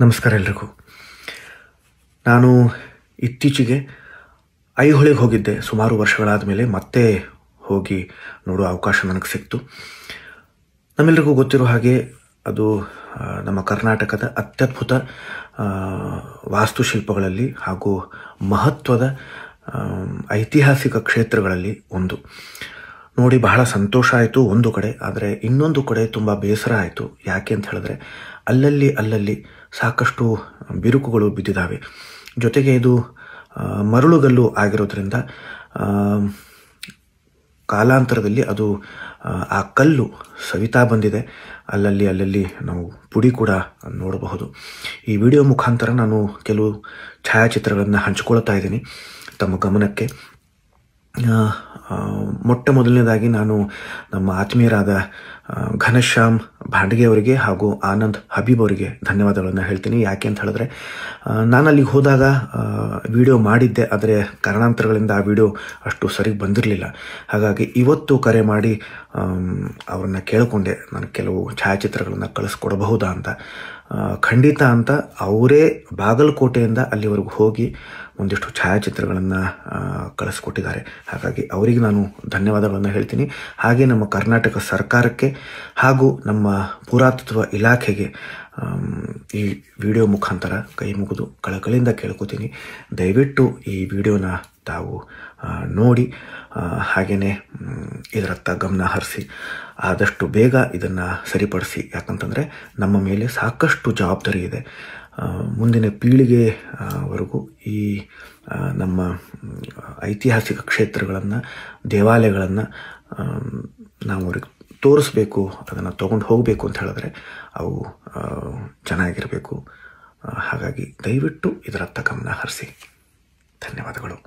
ನಮಸ್ಕಾರ ಎಲ್ರಿಗೂ. ನಾನು ಇತ್ತೀಚೆಗೆ ಐಹೊಳೆಗೆ ಹೋಗಿದ್ದೆ. ಸುಮಾರು ವರ್ಷಗಳಾದ ಮೇಲೆ ಮತ್ತೆ ಹೋಗಿ ನೋಡುವ ಅವಕಾಶ ನನಗೆ ಸಿಕ್ತು. ನಮ್ಮೆಲ್ಲರಿಗೂ ಗೊತ್ತಿರೋ ಹಾಗೆ ಅದು ನಮ್ಮ ಕರ್ನಾಟಕದ ಅತ್ಯದ್ಭುತ ವಾಸ್ತುಶಿಲ್ಪಗಳಲ್ಲಿ ಹಾಗೂ ಮಹತ್ವದ ಐತಿಹಾಸಿಕ ಕ್ಷೇತ್ರಗಳಲ್ಲಿ ಒಂದು. ನೋಡಿ ಬಹಳ ಸಂತೋಷ ಆಯಿತು ಒಂದು ಕಡೆ, ಆದರೆ ಇನ್ನೊಂದು ಕಡೆ ತುಂಬ ಬೇಸರ ಆಯಿತು. ಯಾಕೆ ಅಂತ ಹೇಳಿದ್ರೆ ಅಲ್ಲಲ್ಲಿ ಸಾಕಷ್ಟು ಬಿರುಕುಗಳು ಬಿದ್ದಿದ್ದಾವೆ. ಜೊತೆಗೆ ಇದು ಮರಳುಗಲ್ಲು ಆಗಿರೋದ್ರಿಂದ ಕಾಲಾಂತರದಲ್ಲಿ ಅದು ಆ ಕಲ್ಲು ಸವಿತಾ ಬಂದಿದೆ. ಅಲ್ಲಲ್ಲಿ ನಾವು ಪುಡಿ ಕೂಡ ನೋಡಬಹುದು. ಈ ವಿಡಿಯೋ ಮುಖಾಂತರ ನಾನು ಕೆಲವು ಛಾಯಾಚಿತ್ರಗಳನ್ನು ಹಂಚಿಕೊಳ್ತಾ ಇದ್ದೀನಿ ತಮ್ಮ ಗಮನಕ್ಕೆ. ಮೊಟ್ಟ ಮೊದಲನೇದಾಗಿ ನಾನು ನಮ್ಮ ಆತ್ಮೀಯರಾದ ಘನಶ್ಯಾಮ್ ಭಾಂಡ್ಗೆ ಅವರಿಗೆ ಹಾಗೂ ಆನಂದ್ ಹಬೀಬ್ ಅವರಿಗೆ ಧನ್ಯವಾದಗಳನ್ನು ಹೇಳ್ತೀನಿ. ಯಾಕೆ ಅಂತ ಹೇಳಿದ್ರೆ ನಾನು ಅಲ್ಲಿಗೆ ಹೋದಾಗ ವಿಡಿಯೋ ಮಾಡಿದ್ದೆ, ಆದರೆ ಕಾರಣಾಂತರಗಳಿಂದ ಆ ವಿಡಿಯೋ ಅಷ್ಟು ಸರಿಗೆ ಬಂದಿರಲಿಲ್ಲ. ಹಾಗಾಗಿ ಇವತ್ತು ಕರೆ ಮಾಡಿ ಅವ್ರನ್ನ ಕೇಳಿಕೊಂಡೆ, ನಾನು ಕೆಲವು ಛಾಯಾಚಿತ್ರಗಳನ್ನು ಕಳಿಸ್ಕೊಡಬಹುದಾ ಅಂತ. ಖಂಡಿತ ಅಂತ ಅವರೇ ಬಾಗಲಕೋಟೆಯಿಂದ ಅಲ್ಲಿವರೆಗೂ ಹೋಗಿ ಒಂದಿಷ್ಟು ಛಾಯಾಚಿತ್ರಗಳನ್ನು ಕಳಿಸ್ಕೊಟ್ಟಿದ್ದಾರೆ. ಹಾಗಾಗಿ ಅವರಿಗೆ ನಾನು ಧನ್ಯವಾದಗಳನ್ನು ಹೇಳ್ತೀನಿ. ಹಾಗೆ ನಮ್ಮ ಕರ್ನಾಟಕ ಸರ್ಕಾರಕ್ಕೆ ಹಾಗೂ ನಮ್ಮ ಪುರಾತತ್ವ ಇಲಾಖೆಗೆ ಈ ವಿಡಿಯೋ ಮುಖಾಂತರ ಕೈ ಮುಗಿದು ಕಳಕಳಿಯಿಂದ ಕೇಳ್ಕೊತೀನಿ, ದಯವಿಟ್ಟು ಈ ವಿಡಿಯೋನ ತಾವು ನೋಡಿ ಹಾಗೆಯೇ ಇದರತ್ತ ಗಮನ ಹರಿಸಿ ಆದಷ್ಟು ಬೇಗ ಇದನ್ನು ಸರಿಪಡಿಸಿ. ಯಾಕಂತಂದರೆ ನಮ್ಮ ಮೇಲೆ ಸಾಕಷ್ಟು ಜವಾಬ್ದಾರಿ ಇದೆ. ಮುಂದಿನ ಪೀಳಿಗೆವರೆಗೂ ಈ ನಮ್ಮ ಐತಿಹಾಸಿಕ ಕ್ಷೇತ್ರಗಳನ್ನು, ದೇವಾಲಯಗಳನ್ನು ನಾವು ಅವ್ರಿಗೆ ತೋರಿಸ್ಬೇಕು, ಅದನ್ನು ತೊಗೊಂಡು ಹೋಗಬೇಕು ಅಂತ ಹೇಳಿದ್ರೆ ಅವು ಚೆನ್ನಾಗಿರಬೇಕು. ಹಾಗಾಗಿ ದಯವಿಟ್ಟು ಇದರತ್ತ ಗಮನ ಹರಿಸಿ. ಧನ್ಯವಾದಗಳು.